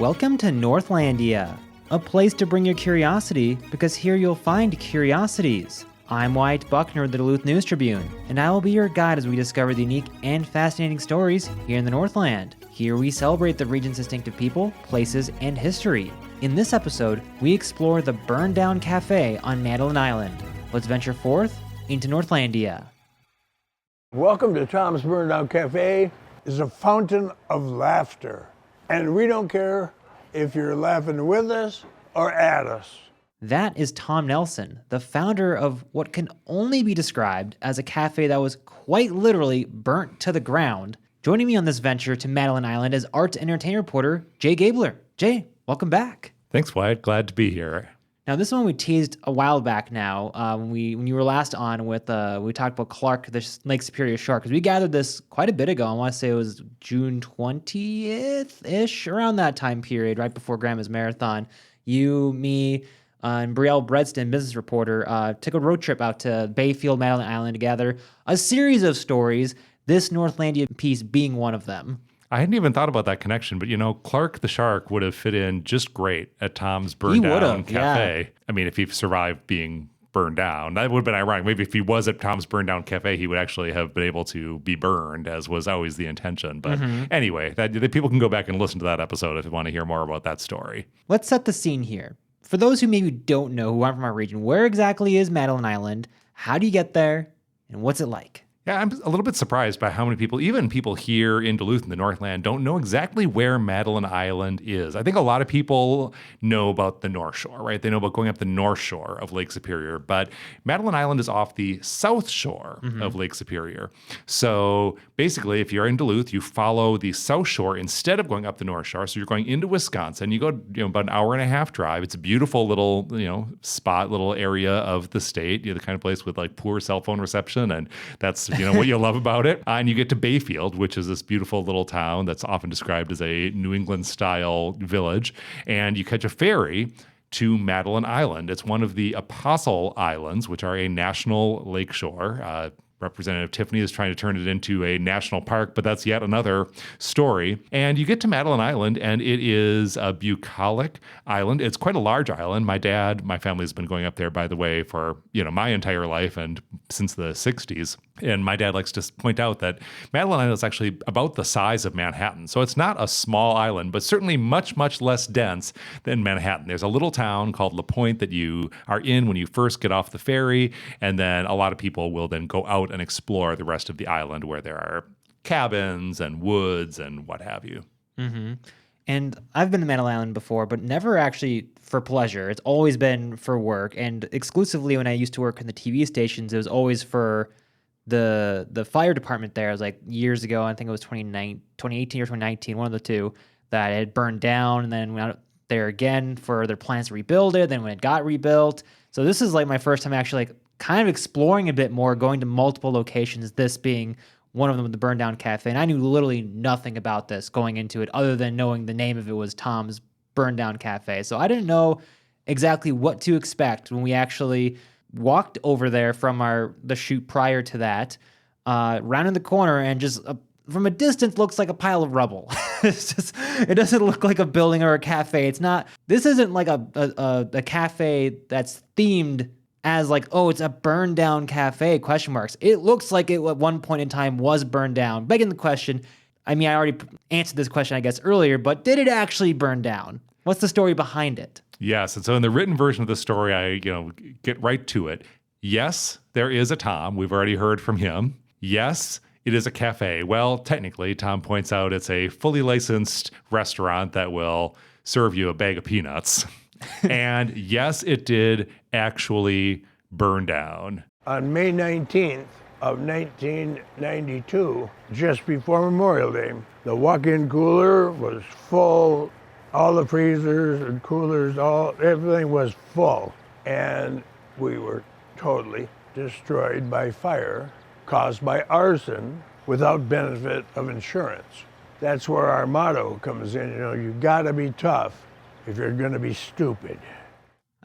Welcome to Northlandia, a place to bring your curiosity because here you'll find curiosities. I'm Wyatt Buckner of the Duluth News Tribune, and I will be your guide as we discover the unique and fascinating stories here in the Northland. Here we celebrate the region's distinctive people, places, and history. In this episode, we explore the burned down Café on Madeline Island. Let's venture forth into Northlandia. Welcome to Tom's Burned Down Café. It's a fountain of laughter. And we don't care if you're laughing with us or at us. That is Tom Nelson, the founder of what can only be described as a cafe that was quite literally burnt to the ground. Joining me on this venture to Madeline Island is arts and entertainment reporter Jay Gabler. Jay, welcome back. Thanks, Wyatt. Glad to be here. Now, this one we teased a while back now when you were last on with, we talked about Clark, the Lake Superior shark, because we gathered this quite a bit ago. I want to say it was June 20th-ish, around that time period, right before Grandma's Marathon. You, me, and Brielle Bredston, business reporter, took a road trip out to Bayfield, Madeline Island to gather a series of stories, this Northlandia piece being one of them. I hadn't even thought about that connection, but Clark the shark would have fit in just great at Tom's Burned Down Cafe. Yeah. I mean, if he survived being burned down, that would have been ironic. Maybe if he was at Tom's Burned Down Cafe, he would actually have been able to be burned, as was always the intention. But anyway, people can go back and listen to that episode if they want to hear more about that story. Let's set the scene here. For those who maybe don't know, who aren't from our region, where exactly is Madeline Island? How do you get there? And what's it like? Yeah, I'm a little bit surprised by how many people, even people here in Duluth in the Northland, don't know exactly where Madeline Island is. I think a lot of people know about the North Shore, right? They know about going up the North Shore of Lake Superior, but Madeline Island is off the South Shore of Lake Superior. So basically, if you're in Duluth, you follow the South Shore instead of going up the North Shore. So you're going into Wisconsin. You go about an hour and a half drive. It's a beautiful little spot, little area of the state. The kind of place with like poor cell phone reception, and that's what you love about it. And you get to Bayfield, which is this beautiful little town that's often described as a New England-style village. And you catch a ferry to Madeline Island. It's one of the Apostle Islands, which are a national lakeshore. Representative Tiffany is trying to turn it into a national park, but that's yet another story. And you get to Madeline Island, and it is a bucolic island. It's quite a large island. My family has been going up there, by the way, for my entire life and since the 60s. And my dad likes to point out that Madeline Island is actually about the size of Manhattan. So it's not a small island, but certainly much, much less dense than Manhattan. There's a little town called Pointe that you are in when you first get off the ferry. And then a lot of people will then go out and explore the rest of the island where there are cabins and woods and what have you. Mm-hmm. And I've been to Madeline Island before, but never actually for pleasure. It's always been for work. And exclusively when I used to work in the TV stations, it was always for the fire department there. It was like years ago, I think it was 2018 or 2019, one of the two, that it had burned down and then went out there again for their plans to rebuild it. Then when it got rebuilt. So this is like my first time actually like kind of exploring a bit more, going to multiple locations, this being one of them, the Burned Down Cafe. And I knew literally nothing about this going into it other than knowing the name of it was Tom's Burned Down Cafe. So I didn't know exactly what to expect when we actually walked over there from the shoot prior to that, rounded the corner, and just from a distance looks like a pile of rubble. It doesn't look like a building or a cafe. This isn't like a cafe that's themed as like, oh, it's a burned down cafe, ? It looks like it at one point in time was burned down. Begging the question, I mean, I already answered this question, I guess, earlier, but did it actually burn down? What's the story behind it? Yes, and so in the written version of the story, I get right to it. Yes, there is a Tom. We've already heard from him. Yes, it is a cafe. Well, technically, Tom points out it's a fully licensed restaurant that will serve you a bag of peanuts. And yes, it did actually burn down. On May 19th of 1992, just before Memorial Day, the walk-in cooler was full. All the freezers and coolers, everything was full. And we were totally destroyed by fire caused by arson without benefit of insurance. That's where our motto comes in. You gotta be tough if you're gonna be stupid.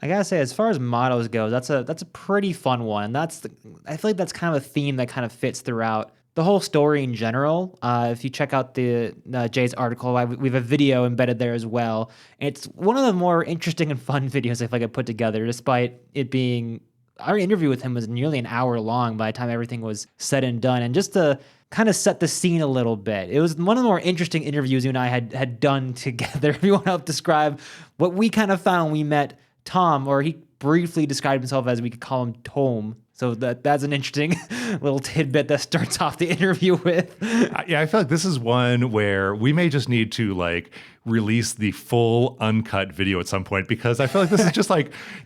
I gotta say, as far as mottos go, that's a pretty fun one. I feel like that's kind of a theme that kind of fits throughout the whole story in general. If you check out the Jay's article, we have a video embedded there as well. It's one of the more interesting and fun videos I feel like I put together, despite it being, our interview with him was nearly an hour long by the time everything was said and done. And just to kind of set the scene a little bit, it was one of the more interesting interviews you and I had done together. If you want to help describe what we kind of found when we met Tom, or he briefly described himself as, we could call him Tome. So that's an interesting little tidbit that starts off the interview with. Yeah, I feel like this is one where we may just need to like release the full uncut video at some point, because I feel like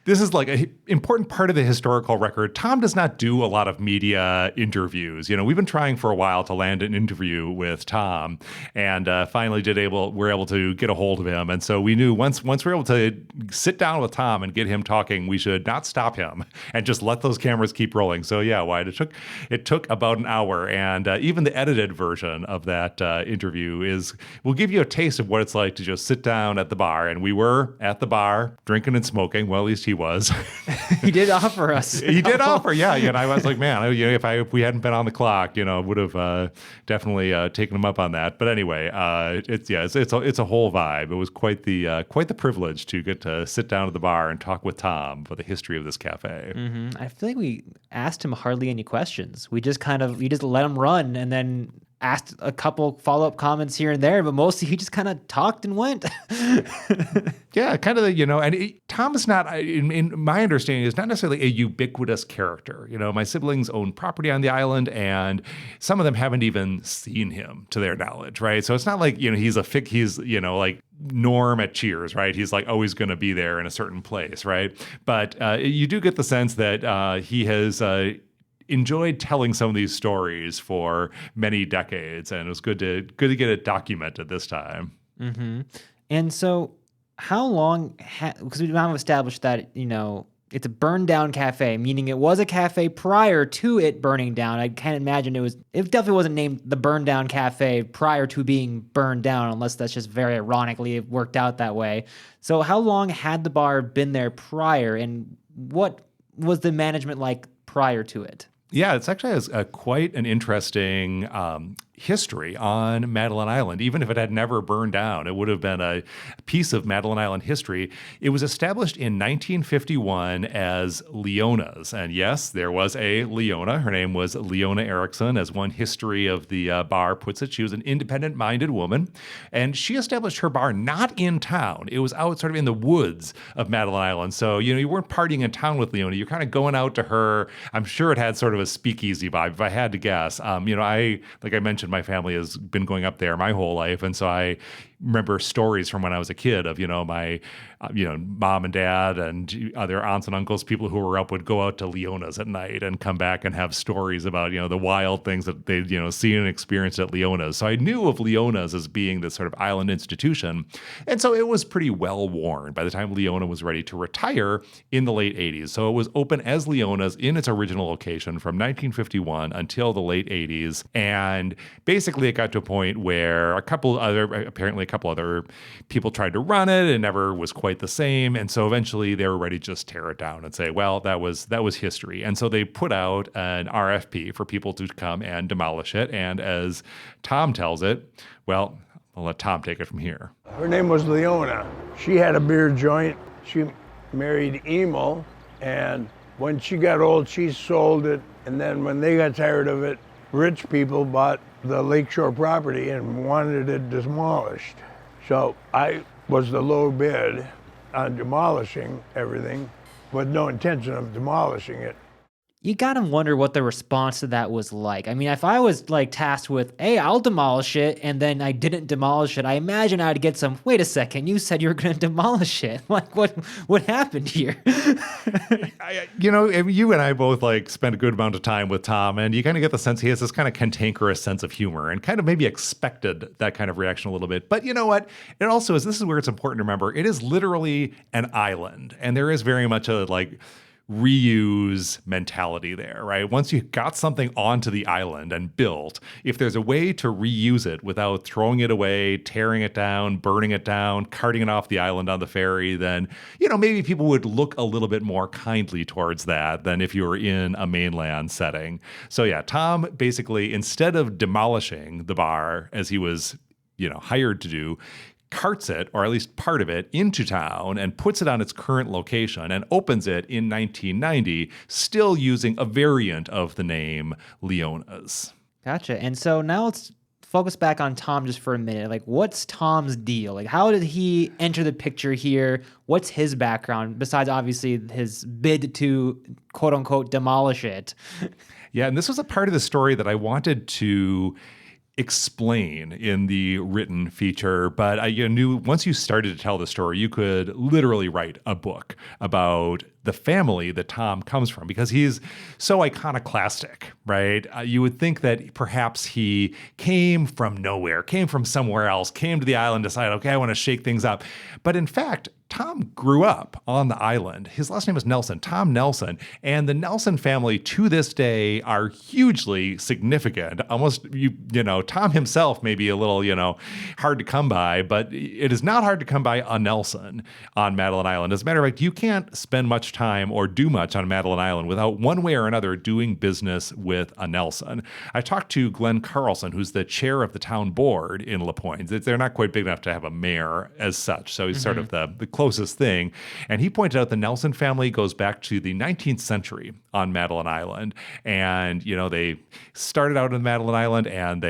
this is like an important part of the historical record. Tom does not do a lot of media interviews. You know, we've been trying for a while to land an interview with Tom, and finally we're able to get a hold of him. And so we knew once we're able to sit down with Tom and get him talking, we should not stop him and just let those cameras keep rolling. So yeah, Wyatt, it took about an hour, and even the edited version of that interview will give you a taste of what it's like to just sit down at the bar. And we were at the bar drinking and smoking. Well, at least he was. He did offer us. He did offer, yeah. And I was like, man, if we hadn't been on the clock, would have definitely taken him up on that. But anyway, it's a whole vibe. It was quite the privilege to get to sit down at the bar and talk with Tom about the history of this cafe. Mm-hmm. I feel like we asked him hardly any questions. We just let him run, and then asked a couple follow-up comments here and there, but mostly he just kind of talked and went. Yeah, kind of, and Tom is not, in my understanding, is not necessarily a ubiquitous character. My siblings own property on the island, and some of them haven't even seen him to their knowledge, right? So it's not like, he's like Norm at Cheers, right? He's like always going to be there in a certain place, right? But you do get the sense that he has enjoyed telling some of these stories for many decades, and it was good to get it documented this time. Mm-hmm. And so, how long? Because we've now established that it's a burned down cafe, meaning it was a cafe prior to it burning down. I can't imagine it definitely wasn't named the Burned Down Cafe prior to being burned down, unless that's just very ironically it worked out that way. So how long had the bar been there prior, and what was the management like prior to it? Yeah, it's actually has quite an interesting history on Madeline Island. Even if it had never burned down, it would have been a piece of Madeline Island history. It was established in 1951 as Leona's. And yes, there was a Leona. Her name was Leona Erickson, as one history of the bar puts it. She was an independent-minded woman, and she established her bar not in town. It was out sort of in the woods of Madeline Island. So, you weren't partying in town with Leona. You're kind of going out to her. I'm sure it had sort of a speakeasy vibe, if I had to guess. Like I mentioned, my family has been going up there my whole life, and so I remember stories from when I was a kid of my mom and dad and other aunts and uncles, people who were up, would go out to Leona's at night and come back and have stories about the wild things that they'd seen and experienced at Leona's. So I knew of Leona's as being this sort of island institution, and so it was pretty well worn by the time Leona was ready to retire in the late 80s. So it was open as Leona's in its original location from 1951 until the late 80s, and basically it got to a point where a couple other people tried to run it, and never was quite the same. And so eventually they were ready to just tear it down and say, well, that was history. And so they put out an RFP for people to come and demolish it. And as Tom tells it, well, I'll let Tom take it from here. Her name was Leona. She had a beer joint. She married Emil, and when she got old, she sold it. And then when they got tired of it, rich people bought the lakeshore property and wanted it demolished. So I was the low bid on demolishing everything, with no intention of demolishing it. You gotta wonder what the response to that was like. I mean, if I was tasked with, hey, I'll demolish it, and then I didn't demolish it, I imagine I'd get some, wait a second, you said you were gonna demolish it. What happened here? You and I both spent a good amount of time with Tom, and you kind of get the sense he has this kind of cantankerous sense of humor, and kind of maybe expected that kind of reaction a little bit. But you know what? It also is, this is where it's important to remember, it is literally an island, and there is very much a reuse mentality there, right? Once you got something onto the island and built, if there's a way to reuse it without throwing it away, tearing it down, burning it down, carting it off the island on the ferry, then, maybe people would look a little bit more kindly towards that than if you were in a mainland setting. So yeah, Tom basically, instead of demolishing the bar as he was, hired to do, carts it, or at least part of it, into town and puts it on its current location and opens it in 1990, still using a variant of the name Leona's. Gotcha. And so now let's focus back on Tom just for a minute. Like, what's Tom's deal? Like, how did he enter the picture here? What's his background, besides obviously his bid to, quote unquote, demolish it? Yeah, and this was a part of the story that I wanted to explain in the written feature, but I knew once you started to tell the story, you could literally write a book about the family that Tom comes from, because he's so iconoclastic, right? You would think that perhaps he came from nowhere, came from somewhere else, came to the island, decided, okay, I want to shake things up. But in fact, Tom grew up on the island. His last name is Nelson, Tom Nelson, and the Nelson family to this day are hugely significant. Almost, Tom himself may be a little, hard to come by, but it is not hard to come by a Nelson on Madeline Island. As a matter of fact, you can't spend much time or do much on Madeline Island without one way or another doing business with a Nelson. I talked to Glenn Carlson, who's the chair of the town board in La Pointe. They're not quite big enough to have a mayor as such, so he's sort of the closest thing. And he pointed out the Nelson family goes back to the 19th century on Madeline Island. And, they started out on Madeline Island, and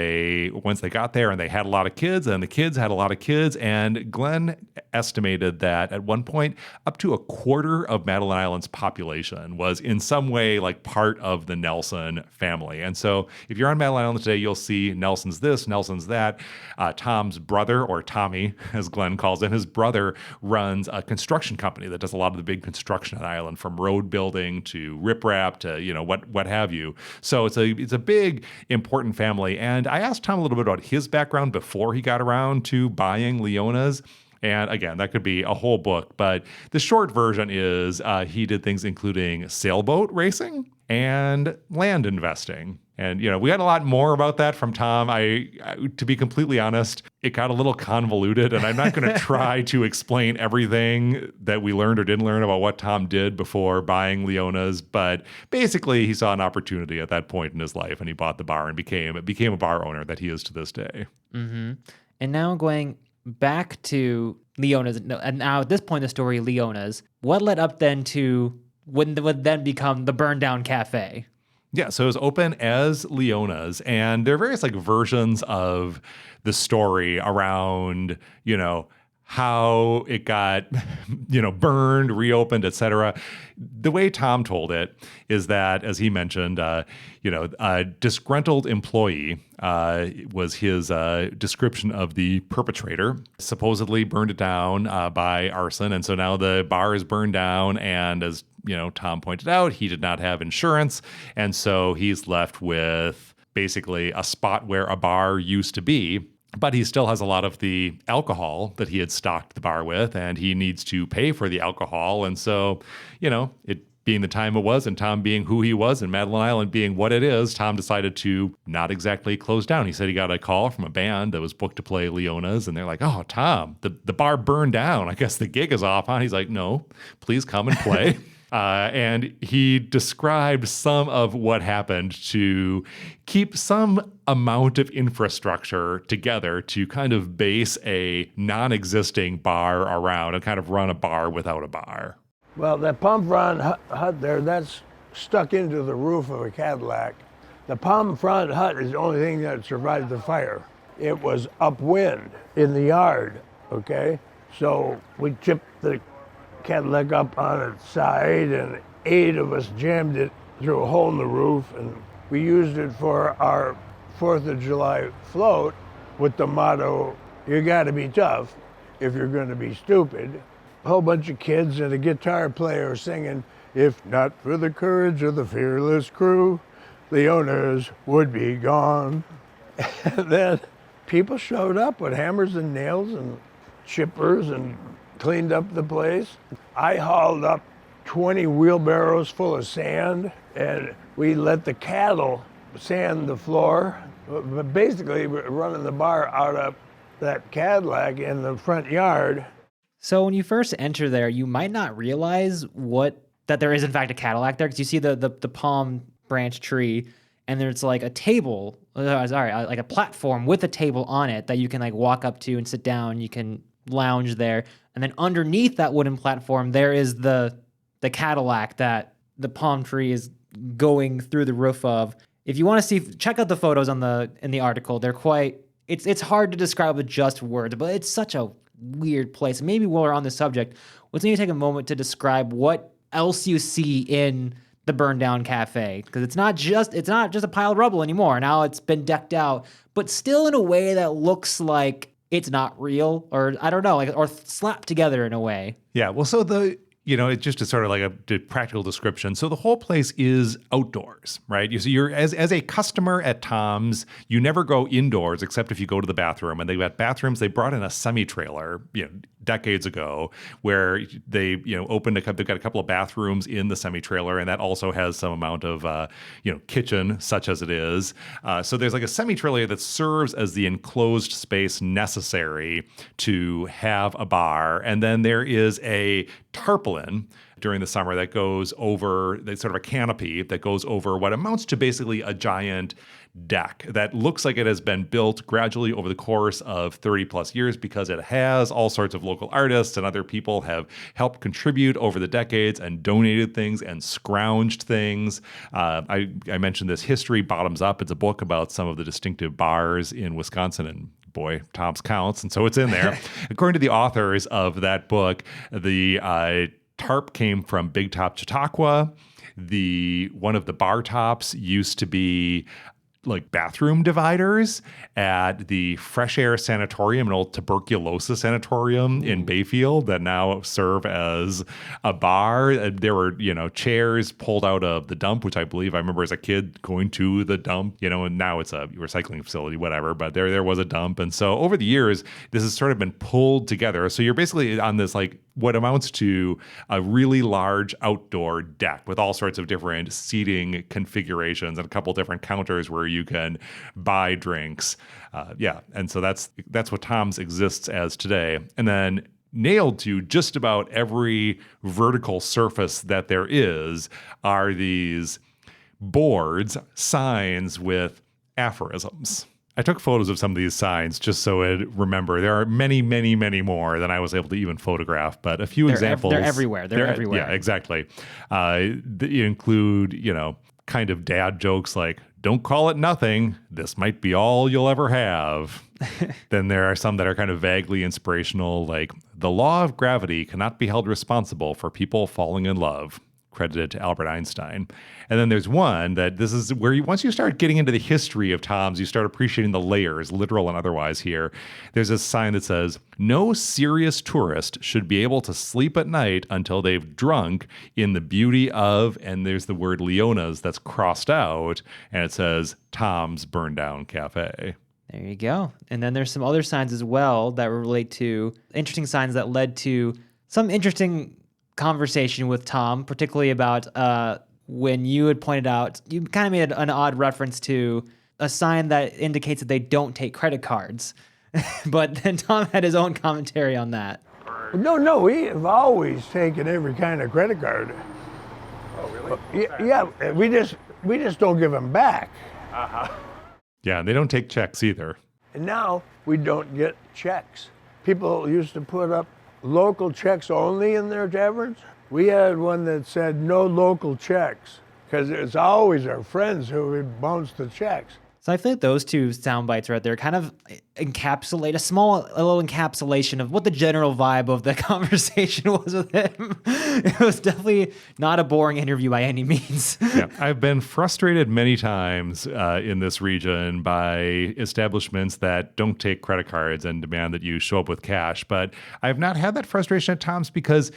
once they got there and they had a lot of kids, and the kids had a lot of kids. And Glenn estimated that at one point, up to a quarter of Madeline Island's population was in some way like part of the Nelson family. And so if you're on Madeline Island today, you'll see Nelson's this, Nelson's that. Tom's brother, or Tommy, as Glenn calls him, his brother runs a construction company that does a lot of the big construction on the island, from road building to riprap to, what have you. So it's a big, important family. And I asked Tom a little bit about his background before he got around to buying Leona's. And again, that could be a whole book, but the short version is he did things including sailboat racing and land investing. And, we got a lot more about that from Tom. To be completely honest, it got a little convoluted, and I'm not going to try to explain everything that we learned or didn't learn about what Tom did before buying Leona's. But basically, he saw an opportunity at that point in his life, and he bought the bar and became a bar owner that he is to this day. Mm-hmm. And now going back to Leona's, and now at this point in the story, Leona's, what led up then to what would then become the burned down cafe? Yeah, so it was open as Leona's, and there are various versions of the story around, how it got, burned, reopened, etc. The way Tom told it is that, as he mentioned, a disgruntled employee was his description of the perpetrator, supposedly burned it down by arson. And so now the bar is burned down. And as Tom pointed out, he did not have insurance. And so he's left with basically a spot where a bar used to be. But he still has a lot of the alcohol that he had stocked the bar with, and he needs to pay for the alcohol. And so, it being the time it was, and Tom being who he was, and Madeline Island being what it is, Tom decided to not exactly close down. He said he got a call from a band that was booked to play Leona's, and they're like, "Oh, Tom, the bar burned down. I guess the gig is off, huh?" He's like, "No, please come and play." And he described some of what happened to keep some amount of infrastructure together to kind of base a non-existing bar around and kind of run a bar without a bar. Well, that palm frond hut there, that's stuck into the roof of a Cadillac. The palm frond hut is the only thing that survived the fire. It was upwind in the yard, okay? So we chipped the Cadillac up on its side, and 8 of us jammed it through a hole in the roof, and we used it for our 4th of July float with the motto, "You gotta be tough if you're gonna be stupid." A whole bunch of kids and a guitar player singing, "If not for the courage of the fearless crew, the owners would be gone." And then people showed up with hammers and nails and chippers and cleaned up the place. I hauled up 20 wheelbarrows full of sand, and we let the cattle sand the floor. But basically, we're running the bar out of that Cadillac in the front yard. So when you first enter there, you might not realize that there is in fact a Cadillac there, because you see the palm branch tree, and there's like a table, like a platform with a table on it that you can like walk up to and sit down. You can lounge there, and then underneath that wooden platform, there is the Cadillac that the palm tree is going through the roof of. If you want to see, check out the photos in the article. They're quite. It's hard to describe with just words, but it's such a weird place. Maybe while we're on the subject, let's maybe take a moment to describe what else you see in the burned down cafe, because it's not just a pile of rubble anymore. Now it's been decked out, but still in a way that looks like it's not real, or I don't know, like, or slapped together in a way. Yeah. Well, so it's just a sort of like a practical description. So the whole place is outdoors, right? You're as a customer at Tom's, you never go indoors except if you go to the bathroom. And they've got bathrooms. They brought in a semi-trailer, decades ago, where they they've got a couple of bathrooms in the semi-trailer, and that also has some amount of kitchen, such as it is. So there's like a semi-trailer that serves as the enclosed space necessary to have a bar, and then there is a tarpaulin during the summer that goes over, that's sort of a canopy that goes over what amounts to basically a giant deck that looks like it has been built gradually over the course of 30 plus years, because it has all sorts of local artists and other people have helped contribute over the decades and donated things and scrounged things. I mentioned this History Bottoms Up. It's a book about some of the distinctive bars in Wisconsin, and boy, Tom's counts, and so it's in there. According to the authors of that book, the tarp came from Big Top, Chautauqua. One of the bar tops used to be like bathroom dividers at the Fresh Air Sanatorium, an old tuberculosis sanatorium in Bayfield that now serve as a bar. There were, chairs pulled out of the dump, which I believe I remember as a kid going to the dump, and now it's a recycling facility, whatever, but there was a dump. And so over the years, this has sort of been pulled together. So you're basically on this like what amounts to a really large outdoor deck with all sorts of different seating configurations and a couple different counters where you can buy drinks. And so that's what Tom's exists as today. And then nailed to just about every vertical surface that there is are these boards, signs with aphorisms. I took photos of some of these signs just so I'd remember. There are many, many, many more than I was able to even photograph, but a few examples. They're everywhere. They're everywhere. Yeah, exactly. You include, kind of dad jokes like, "Don't call it nothing. This might be all you'll ever have." Then there are some that are kind of vaguely inspirational, like, "The law of gravity cannot be held responsible for people falling in love," credited to Albert Einstein. And then there's one that this is where once you start getting into the history of Tom's, you start appreciating the layers, literal and otherwise here. There's a sign that says, "No serious tourist should be able to sleep at night until they've drunk in the beauty of," and there's the word Leona's that's crossed out, and it says, "Tom's Burned Down Cafe." There you go. And then there's some other signs as well that relate to interesting signs that led to some interesting conversation with Tom, particularly about when you had pointed out, you kind of made an odd reference to a sign that indicates that they don't take credit cards. But then Tom had his own commentary on that. No, we have always taken every kind of credit card. Oh, really? Yeah, we just don't give them back. Yeah, and they don't take checks either. And now we don't get checks. People used to put up local checks only in their taverns. We had one that said no local checks, because it's always our friends who would bounce the checks. So I feel like those two sound bites right there kind of encapsulate a little encapsulation of what the general vibe of the conversation was with him. It was definitely not a boring interview by any means. Yeah, I've been frustrated many times in this region by establishments that don't take credit cards and demand that you show up with cash. But I've not had that frustration at Tom's because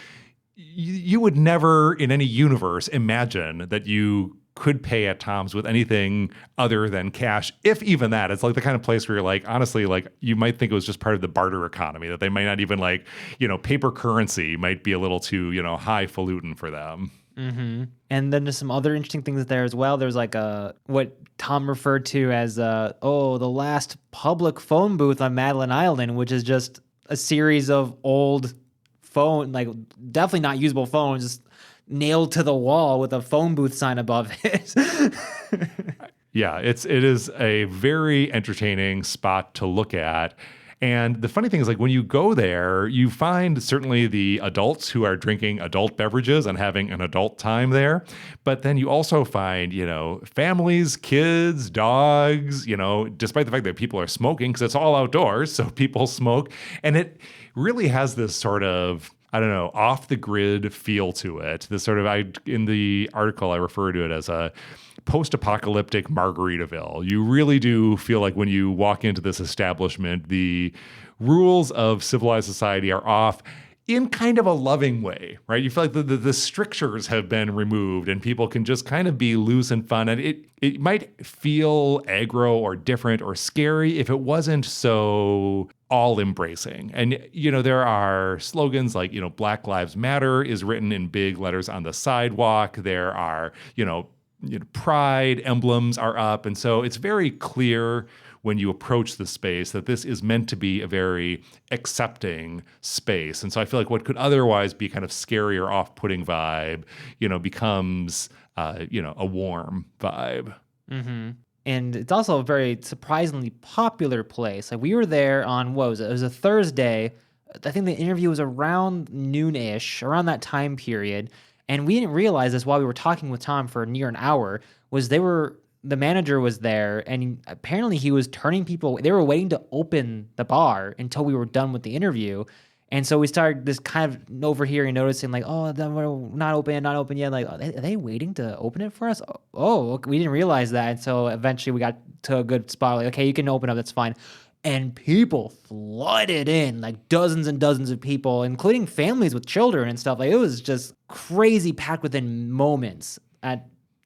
you would never in any universe imagine that you could pay at Tom's with anything other than cash, if even that. It's like the kind of place where you're like, honestly, like you might think it was just part of the barter economy, that they might not even like, paper currency might be a little too, highfalutin for them. Mm-hmm. And then there's some other interesting things there as well. There's like what Tom referred to as the last public phone booth on Madeline Island, which is just a series of old phone, like definitely not usable phones, just nailed to the wall with a phone booth sign above it. Yeah, it is a very entertaining spot to look at. And the funny thing is, like, when you go there, you find certainly the adults who are drinking adult beverages and having an adult time there. But then you also find, families, kids, dogs, despite the fact that people are smoking, because it's all outdoors, so people smoke. And it really has this sort of, I don't know, off the grid feel to it. This sort of, in the article, I refer to it as a post-apocalyptic Margaritaville. You really do feel like when you walk into this establishment, the rules of civilized society are off in kind of a loving way, right? You feel like the strictures have been removed and people can just kind of be loose and fun. And it might feel aggro or different or scary if it wasn't so all embracing. And, there are slogans like, Black Lives Matter is written in big letters on the sidewalk. There are, pride emblems are up. And so it's very clear when you approach the space that this is meant to be a very accepting space. And so I feel like what could otherwise be kind of scary or off-putting vibe, becomes, a warm vibe. Mm-hmm. And it's also a very surprisingly popular place. Like we were there on, what was it? It was a Thursday. I think the interview was around noon-ish, around that time period. And we didn't realize this while we were talking with Tom for near an hour, was the manager was there, and apparently he was turning people, they were waiting to open the bar until we were done with the interview. And so we started this kind of overhearing, noticing like, oh, we're not open yet. Like, are they waiting to open it for us? Oh, we didn't realize that. And so eventually we got to a good spot. Like, okay, you can open up. That's fine. And people flooded in, like dozens and dozens of people, including families with children and stuff. Like it was just crazy packed within moments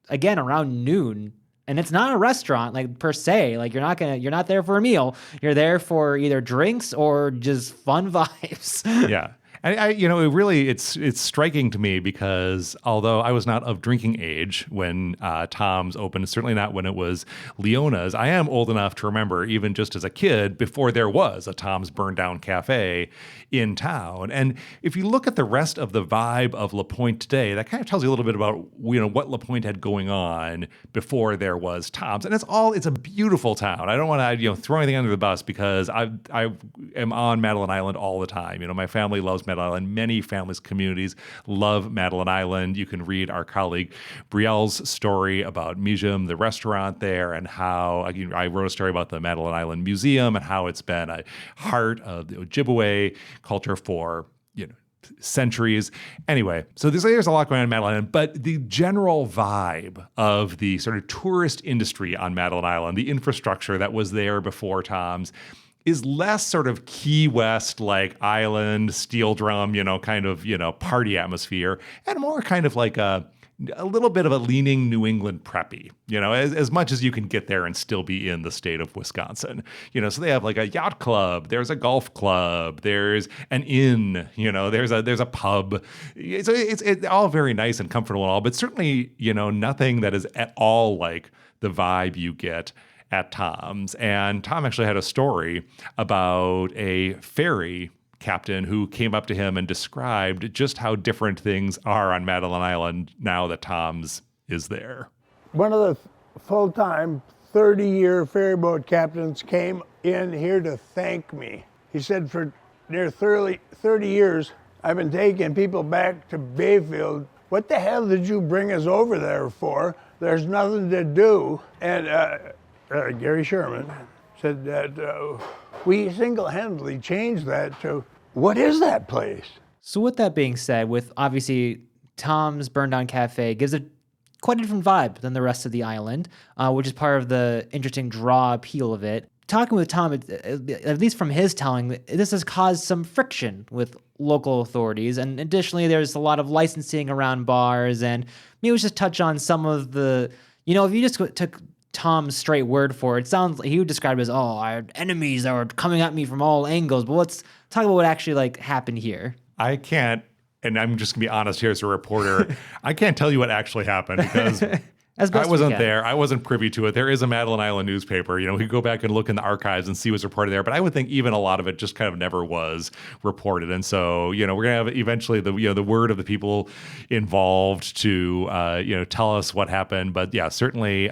again, around noon. And it's not a restaurant, like per se. Like you're not there for a meal. You're there for either drinks or just fun vibes. Yeah. It's striking to me because although I was not of drinking age when Tom's opened, certainly not when it was Leona's, I am old enough to remember, even just as a kid, before there was a Tom's Burned Down Cafe in town. And if you look at the rest of the vibe of La Pointe today, that kind of tells you a little bit about what La Pointe had going on before there was Tom's. And it's a beautiful town. I don't want to throw anything under the bus because I am on Madeline Island all the time. My family loves Madeline Island. Many families, communities love Madeline Island. You can read our colleague Brielle's story about Mijum, the restaurant there, and how I wrote a story about the Madeline Island Museum and how it's been a heart of the Ojibwe culture for centuries. Anyway, so there's a lot going on in Madeline Island, but the general vibe of the sort of tourist industry on Madeline Island, the infrastructure that was there before Tom's, is less sort of Key West, like island, steel drum, kind of, party atmosphere, and more kind of like a little bit of a leaning New England preppy, as much as you can get there and still be in the state of Wisconsin. So they have like a yacht club, there's a golf club, there's an inn, there's a pub. So it's all very nice and comfortable and all, but certainly, nothing that is at all like the vibe you get at Tom's. And Tom actually had a story about a ferry captain who came up to him and described just how different things are on Madeline Island now that Tom's is there. One of the full-time 30-year ferryboat captains came in here to thank me. He said, for near 30 years, I've been taking people back to Bayfield. What the hell did you bring us over there for? There's nothing to do. And Gary Sherman said that we single-handedly changed that to, what is that place? So with that being said, with obviously Tom's Burned Down Cafe gives it quite a different vibe than the rest of the island, which is part of the interesting draw appeal of it. talking with Tom, at least from his telling, this has caused some friction with local authorities. And additionally, there's a lot of licensing around bars. And maybe let's just touch on some of the, if you just took Tom's straight word for it, sounds like he would describe it as, our enemies are coming at me from all angles. But let's talk about what actually happened here. I can't, and I'm just gonna be honest here as a reporter, I can't tell you what actually happened because I wasn't there. I wasn't privy to it. There is a Madeline Island newspaper. We could go back and look in the archives and see what's reported there. But I would think even a lot of it just kind of never was reported. And so, we're going to have eventually the word of the people involved to, tell us what happened. But yeah, certainly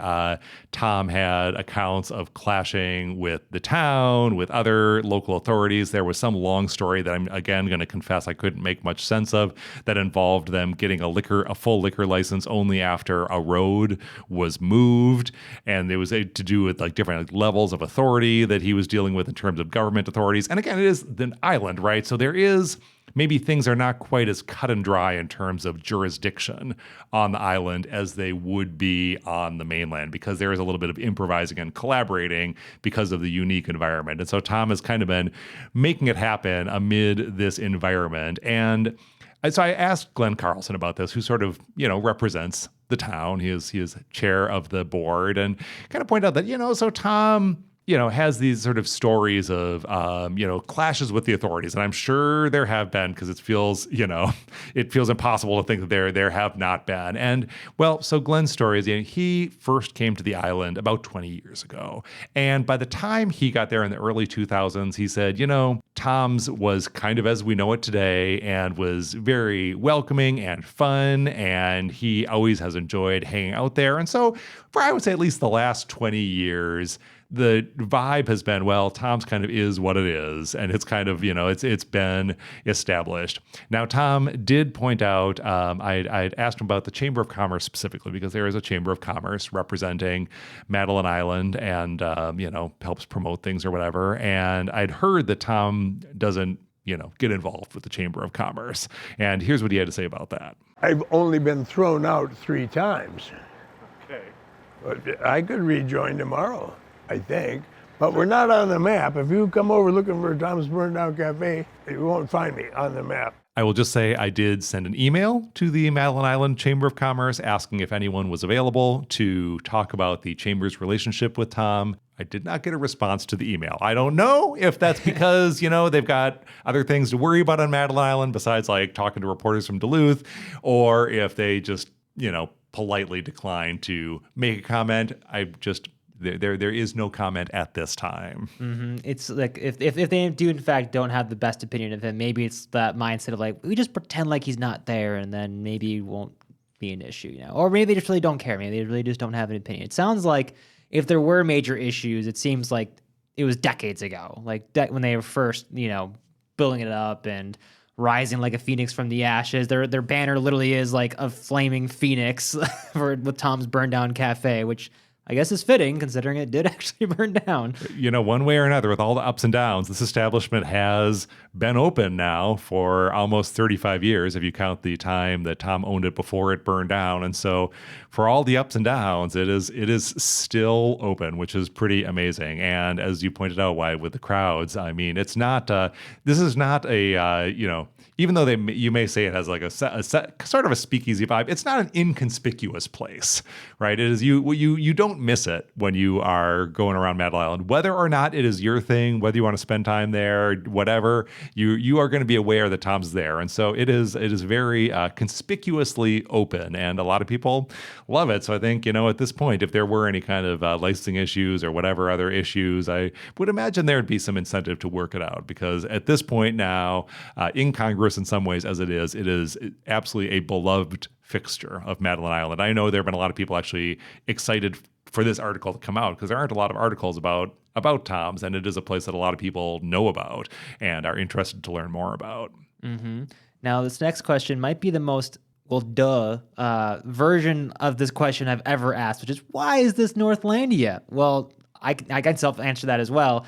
Tom had accounts of clashing with the town, with other local authorities. There was some long story that I'm, again, going to confess I couldn't make much sense of that involved them getting a full liquor license only after a road was moved, and it was to do with different levels of authority that he was dealing with in terms of government authorities. And again, it is an island, right? So there is maybe things are not quite as cut and dry in terms of jurisdiction on the island as they would be on the mainland, because there is a little bit of improvising and collaborating because of the unique environment. And so Tom has kind of been making it happen amid this environment. And so I asked Glenn Carlson about this, who sort of, represents the town. He is chair of the board, and kind of point out that, so Tom, has these sort of stories of, clashes with the authorities. And I'm sure there have been, because it feels impossible to think that there have not been. And well, so Glenn's story is, he first came to the island about 20 years ago. And by the time he got there in the early 2000s, he said, Tom's was kind of as we know it today and was very welcoming and fun. And he always has enjoyed hanging out there. And so for, I would say, at least the last 20 years, the vibe has been, well, Tom's kind of is what it is. And it's kind of, it's been established. Now, Tom did point out, I'd asked him about the Chamber of Commerce specifically, because there is a Chamber of Commerce representing Madeline Island and, helps promote things or whatever. And I'd heard that Tom doesn't, get involved with the Chamber of Commerce. And here's what he had to say about that. I've only been thrown out 3 times. Okay. But I could rejoin tomorrow, I think. But we're not on the map. If you come over looking for Tom's Burned Down Cafe, you won't find me on the map. I will just say I did send an email to the Madeline Island Chamber of Commerce asking if anyone was available to talk about the Chamber's relationship with Tom. I did not get a response to the email. I don't know if that's because, they've got other things to worry about on Madeline Island besides talking to reporters from Duluth, or if they just, politely declined to make a comment. There is no comment at this time. Mm-hmm. It's like if they do in fact don't have the best opinion of him, maybe it's that mindset of we just pretend like he's not there, and then maybe it won't be an issue, or maybe they just really don't care. Maybe they really just don't have an opinion. It sounds like if there were major issues, it seems like it was decades ago, when they were first, building it up and rising like a phoenix from the ashes. Their banner literally is like a flaming phoenix with Tom's Burned Down Cafe, which I guess is fitting considering it did actually burn down. One way or another, with all the ups and downs, this establishment has been open now for almost 35 years, if you count the time that Tom owned it before it burned down. And so for all the ups and downs, it is still open, which is pretty amazing. And as you pointed out, why with the crowds, I mean, it's not, this is not a, even though you may say it has like a sort of a speakeasy vibe, it's not an inconspicuous place, right? It is you don't miss it when you are going around Madeline Island, whether or not it is your thing, whether you want to spend time there, whatever. You are going to be aware that Tom's there, and so it is very conspicuously open, and a lot of people love it. So I think at this point, if there were any kind of licensing issues or whatever other issues, I would imagine there would be some incentive to work it out, because at this point now, incongruous in some ways as it is absolutely a beloved fixture of Madeline Island. I know there have been a lot of people actually excited for this article to come out, because there aren't a lot of articles about Tom's, and it is a place that a lot of people know about and are interested to learn more about. Mm-hmm. Now, this next question might be the most version of this question I've ever asked, which is, why is this Northlandia? Well, I can self-answer that as well.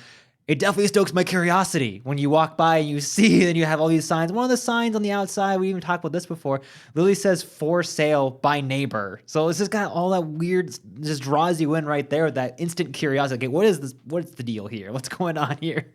it definitely stokes my curiosity when you walk by and you see and you have all these signs. One of the signs on the outside, we even talked about this before, literally says for sale by neighbor. So it's just got all that weird, just draws you in right there with that instant curiosity. Okay, what is this? What's the deal here? What's going on here?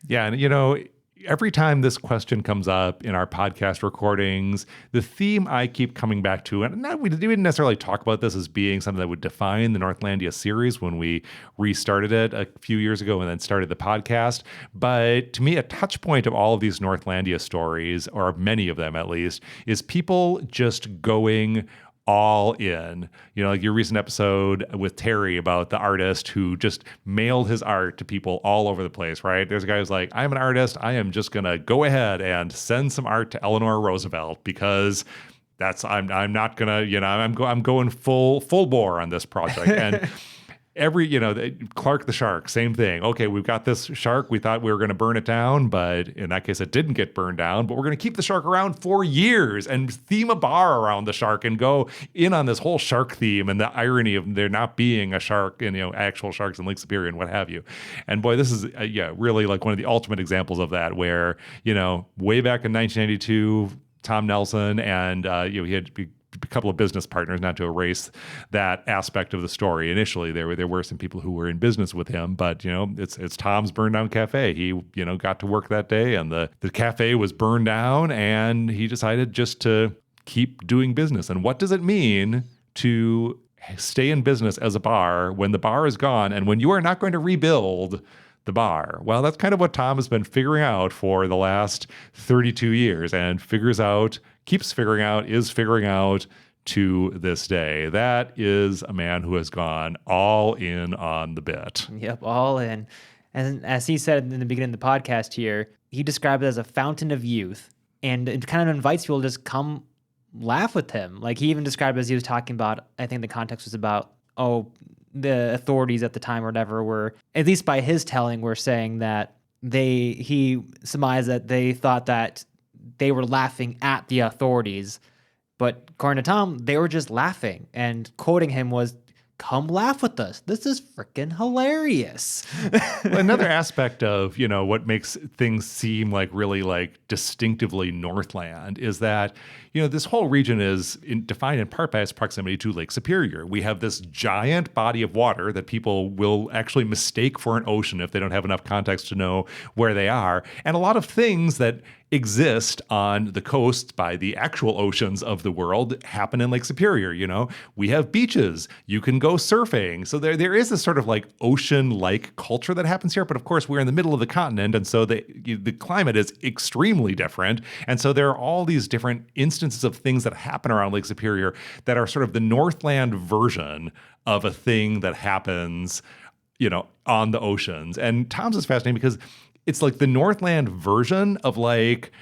Yeah. And, every time this question comes up in our podcast recordings, the theme I keep coming back to, and we didn't necessarily talk about this as being something that would define the Northlandia series when we restarted it a few years ago and then started the podcast. But to me, a touch point of all of these Northlandia stories, or many of them at least, is people just going all in. Like your recent episode with Terry about the artist who just mailed his art to people all over the place, right? There's a guy who's like, I'm an artist. I am just going to go ahead and send some art to Eleanor Roosevelt because I'm not going to, I'm going full bore on this project. And Clark the shark, same thing. Okay, we've got this shark. We thought we were going to burn it down, but in that case, it didn't get burned down. But we're going to keep the shark around for years and theme a bar around the shark and go in on this whole shark theme and the irony of there not being a shark and, actual sharks in Lake Superior and what have you. And boy, this is, really like one of the ultimate examples of that where, way back in 1992, Tom Nelson and, he had a couple of business partners, not to erase that aspect of the story. Initially, there were some people who were in business with him, but it's Tom's burned down cafe. He got to work that day, and the cafe was burned down, and he decided just to keep doing business. And what does it mean to stay in business as a bar when the bar is gone and when you are not going to rebuild the bar? Well, that's kind of what Tom has been figuring out for the last 32 years and keeps figuring out to this day. That is a man who has gone all in on the bit. Yep, all in. And as he said in the beginning of the podcast here, he described it as a fountain of youth. And it kind of invites people to just come laugh with him. Like he even described it as he was talking about, I think the context was about, the authorities at the time or whatever were, at least by his telling, were saying that he surmised that they thought that they were laughing at the authorities. But according to Tom, they were just laughing. And quoting him was, come laugh with us. This is freaking hilarious. Another aspect of, what makes things seem like really like distinctively Northland is that, this whole region is defined in part by its proximity to Lake Superior. We have this giant body of water that people will actually mistake for an ocean if they don't have enough context to know where they are. And a lot of things that exist on the coast by the actual oceans of the world happen in Lake Superior. We have beaches, you can go surfing. So there is this sort of like ocean-like culture that happens here. But of course, we're in the middle of the continent. And so the climate is extremely different. And so there are all these different instances of things that happen around Lake Superior that are sort of the Northland version of a thing that happens, on the oceans. And Tom's is fascinating because it's like the Northland version of like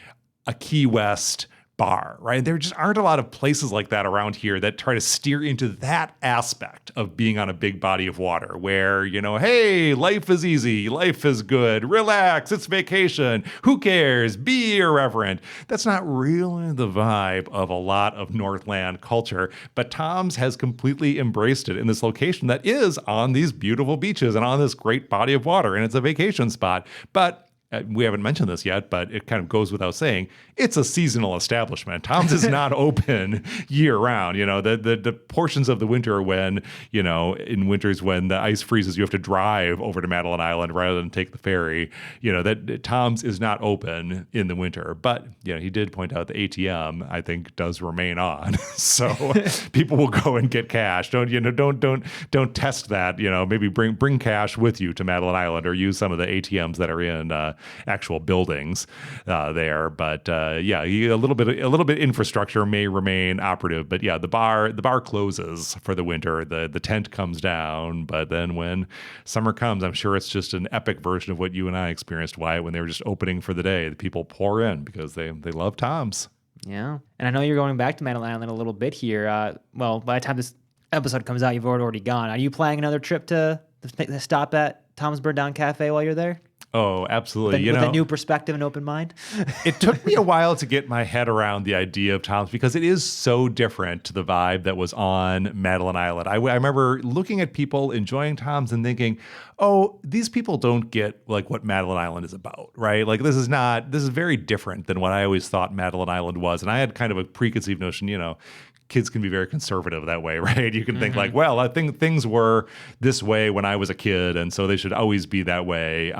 a Key West bar, right? There just aren't a lot of places like that around here that try to steer into that aspect of being on a big body of water where, hey, life is easy, life is good, relax, it's vacation, who cares, be irreverent. That's not really the vibe of a lot of Northland culture, but Tom's has completely embraced it in this location that is on these beautiful beaches and on this great body of water, and it's a vacation spot. But we haven't mentioned this yet, but it kind of goes without saying, it's a seasonal establishment. Tom's is not open year round. The portions of the winter when, in winters when the ice freezes, you have to drive over to Madeline Island rather than take the ferry, that Tom's is not open in the winter. But, he did point out the ATM, I think, does remain on. So people will go and get cash. Don't test that, maybe bring cash with you to Madeline Island or use some of the ATMs that are in actual buildings there. But a little bit infrastructure may remain operative. But the bar closes for the winter. The tent comes down. But then when summer comes, I'm sure it's just an epic version of what you and I experienced, Wyatt, when they were just opening for the day. The people pour in because they love Tom's. Yeah. And I know you're going back to Madeline Island a little bit here. By the time this episode comes out, you've already gone. Are you planning another trip to stop at Tom's Burn Down Cafe while you're there? Oh, absolutely. With a new perspective and open mind. It took me a while to get my head around the idea of Tom's because it is so different to the vibe that was on Madeline Island. I remember looking at people enjoying Tom's and thinking, oh, these people don't get like what Madeline Island is about, right? Like this is very different than what I always thought Madeline Island was. And I had kind of a preconceived notion, kids can be very conservative that way, right? You can think like, well, I think things were this way when I was a kid, and so they should always be that way.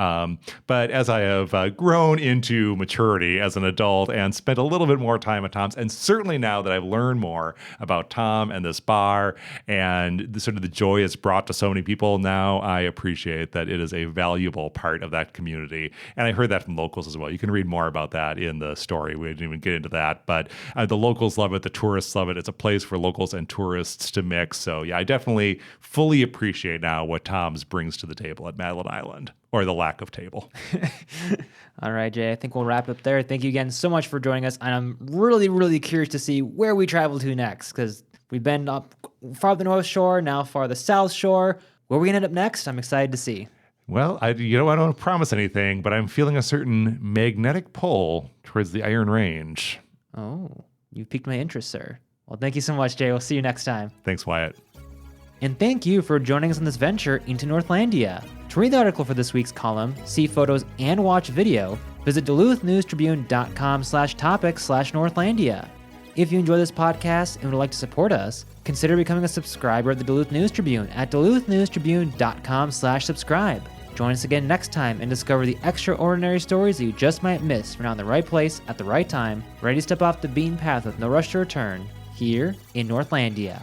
But as I have grown into maturity as an adult and spent a little bit more time at Tom's, and certainly now that I've learned more about Tom and this bar and the sort of the joy it's brought to so many people, now I appreciate that it is a valuable part of that community. And I heard that from locals as well. You can read more about that in the story. We didn't even get into that, but the locals love it. The tourists love it. It's a place for locals and tourists to mix. So yeah, I definitely fully appreciate now what Tom's brings to the table at Madeline Island, or the lack of table. All right, Jay, I think we'll wrap up there. Thank you again so much for joining us. And I'm really, really curious to see where we travel to next, because we've been up far the North Shore, now far the South Shore. Where we end up next, I'm excited to see. Well, I don't promise anything, but I'm feeling a certain magnetic pull towards the Iron Range. Oh, you've piqued my interest, sir. Well, thank you so much, Jay. We'll see you next time. Thanks, Wyatt. And thank you for joining us on this venture into Northlandia. To read the article for this week's column, see photos, and watch video, visit DuluthNewstribune.com/topic/Northlandia. If you enjoy this podcast and would like to support us, consider becoming a subscriber at the Duluth News Tribune at DuluthNewstribune.com/subscribe. Join us again next time and discover the extraordinary stories that you just might miss if you're not in the right place at the right time, ready to step off the beaten path with no rush to return, here in Northlandia.